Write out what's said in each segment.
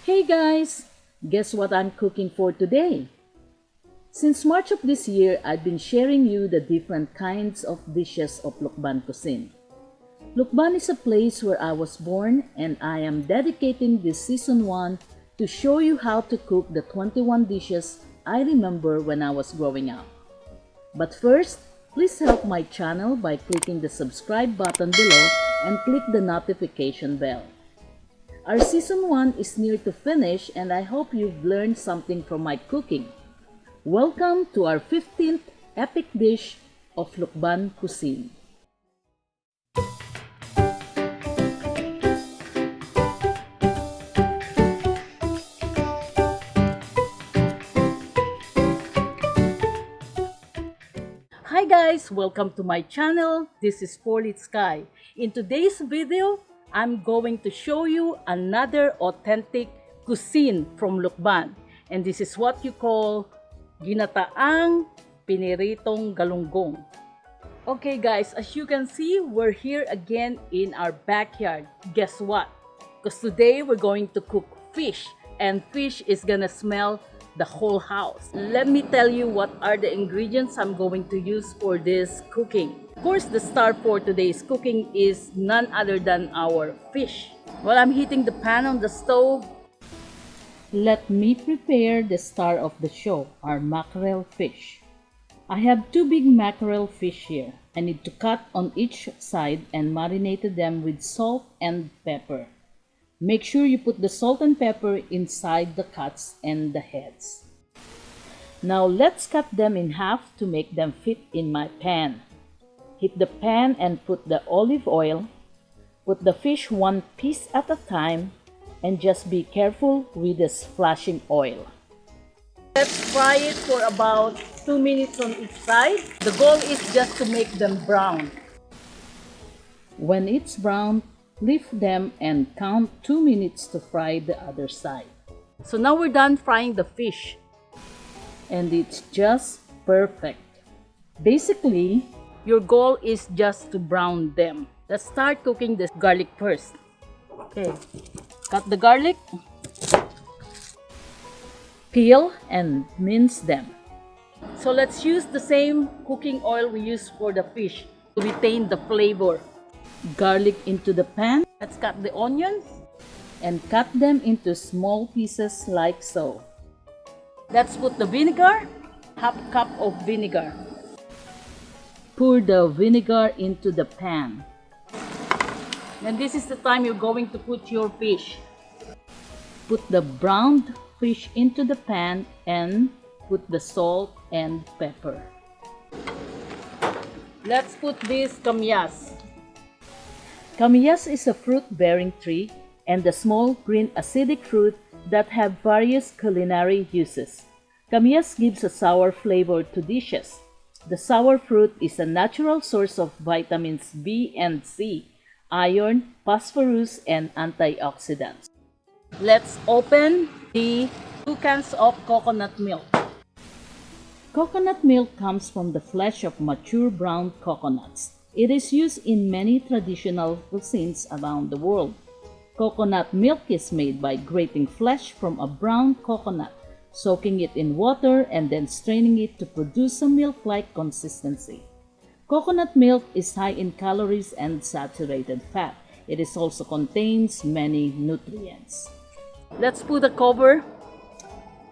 Hey guys, guess what I'm cooking for today? Since March of this year, I've been sharing you the different kinds of dishes of Lucban Cuisine. Lucban is a place where I was born, and I am dedicating this season 1 to show you how to cook the 21 dishes I remember when I was growing up. But first, please help my channel by clicking the subscribe button below and click the notification bell. Our season 1 is near to finish, and I hope you've learned something from my cooking. Welcome to our 15th epic dish of Lucban Cuisine. Hi guys, welcome to my channel. This is Lit Sky. In today's video, I'm going to show you another authentic cuisine from Lucban, and this is what you call Ginataang Piniritong Galunggong. Okay guys, as you can see, we're here again in our backyard. Guess what? Because today we're going to cook fish, and fish is gonna smell the whole house. Let me tell you what are the ingredients I'm going to use for this cooking. Of course, the star for today's cooking is none other than our fish. While I'm heating the pan on the stove, let me prepare the star of the show, our mackerel fish. I have 2 big mackerel fish here. I need to cut on each side and marinate them with salt and pepper. Make sure you put the salt and pepper inside the cuts and the heads. Now let's cut them in half to make them fit in my pan. Heat the pan and put the olive oil. Put the fish one piece at a time, and just be careful with the splashing oil. Let's fry it for about 2 minutes on each side. The goal is just to make them brown. When it's brown, lift them and count 2 minutes to fry the other side. So now we're done frying the fish, and it's just perfect. Basically, your goal is just to brown them. Let's start cooking the garlic first. Okay, cut the garlic, peel and mince them. So let's use the same cooking oil we used for the fish to retain the flavor. Garlic into the pan. Let's cut the onions and cut them into small pieces like so. Let's put the vinegar, half cup of vinegar. Pour the vinegar into the pan. And this is the time you're going to put your fish. Put the browned fish into the pan and put the salt and pepper. Let's put this Kamias. Kamias is a fruit-bearing tree and a small green acidic fruit that have various culinary uses. Kamias gives a sour flavor to dishes. The sour fruit is a natural source of vitamins B and C, iron, phosphorus, and antioxidants. Let's open the 2 cans of coconut milk. Coconut milk comes from the flesh of mature brown coconuts. It is used in many traditional cuisines around the world. Coconut milk is made by grating flesh from a brown coconut, soaking it in water, and then straining it to produce a milk-like consistency. Coconut milk is high in calories and saturated fat. It also contains many nutrients. Let's put a cover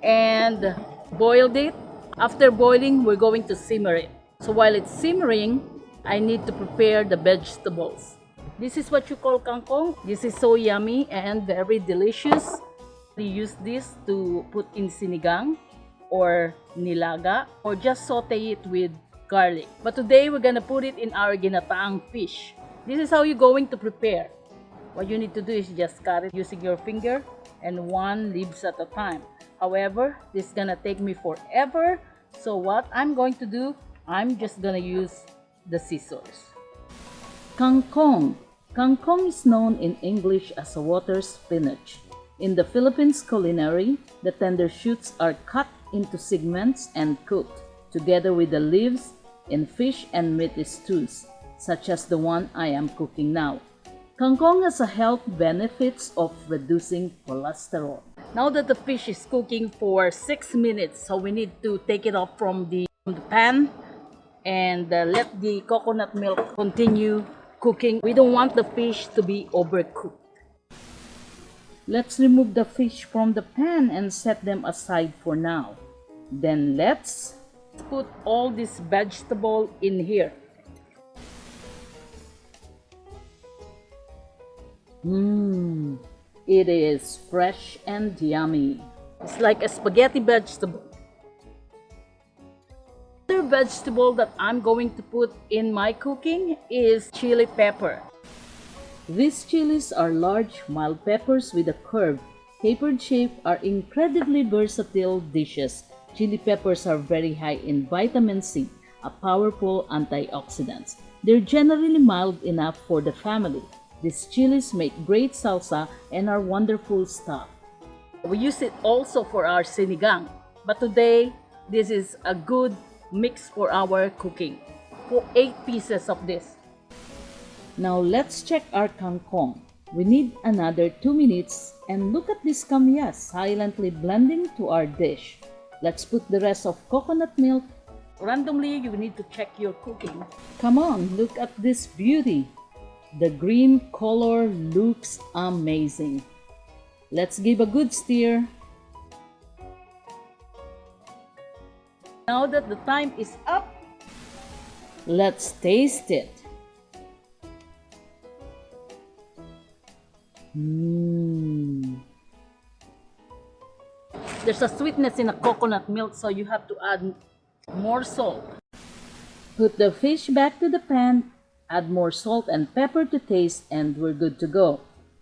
and boil it. After boiling, we're going to simmer it. So while it's simmering, I need to prepare the vegetables. This is what you call kangkong. This is so yummy and very delicious. We use this to put in sinigang or nilaga, or just saute it with garlic. But today we're gonna put it in our ginataang fish. This is how you're going to prepare. What you need to do is just cut it using your finger and 1 leaves at a time. However, this is gonna take me forever. So what I'm going to do, I'm just gonna use the scissors. Kangkong. Kangkong is known in English as a water spinach. In the Philippines culinary, the tender shoots are cut into segments and cooked together with the leaves in fish and meat stews, such as the one I am cooking now. Kangkong has a health benefits of reducing cholesterol. Now that the fish is cooking for 6 minutes, so we need to take it off from the pan and let the coconut milk continue cooking. We don't want the fish to be overcooked. Let's remove the fish from the pan and set them aside for now. Then let's put all this vegetable in here. It is fresh and yummy. It's like a spaghetti vegetable. Another vegetable that I'm going to put in my cooking is chili pepper. These chilies are large, mild peppers with a curved, tapered shape are incredibly versatile dishes. Chili peppers are very high in vitamin C, a powerful antioxidant. They're generally mild enough for the family. These chilies make great salsa and are wonderful stuff. We use it also for our sinigang, but today this is a good mix for our cooking. For 8 pieces of this. Now let's check our kangkong. We need another 2 minutes and look at this kamias silently blending to our dish. Let's put the rest of coconut milk. Randomly, you need to check your cooking. Come on, look at this beauty. The green color looks amazing. Let's give a good stir. Now that the time is up, let's taste it. There's a sweetness in the coconut milk, so you have to add more salt. Put the fish back to the pan. Add more salt and pepper to taste and we're good to go.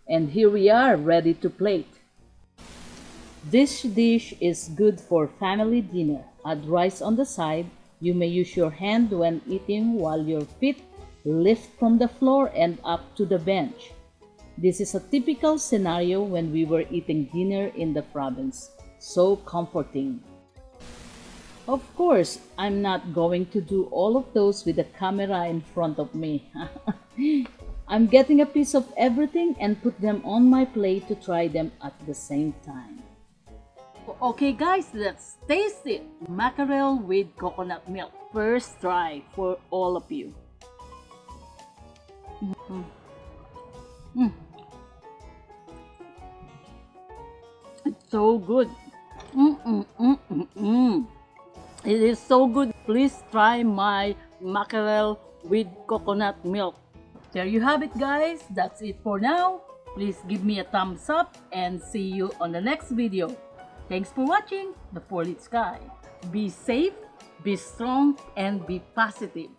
And here we are, ready to plate. This dish is good for family dinner. Add rice on the side. You may use your hand when eating while your feet lift from the floor and up to the bench. This is a typical scenario when we were eating dinner in the province. So comforting. Of course, I'm not going to do all of those with the camera in front of me. I'm getting a piece of everything and put them on my plate to try them at the same time. Okay guys, let's taste it. Mackerel with coconut milk. First try for all of you. It's so good. It is so good. Please try my mackerel with coconut milk. There you have it guys. That's it for now. Please give me a thumbs up and see you on the next video. Thanks for watching The 4-Lit Sky. Be safe, be strong, and be positive.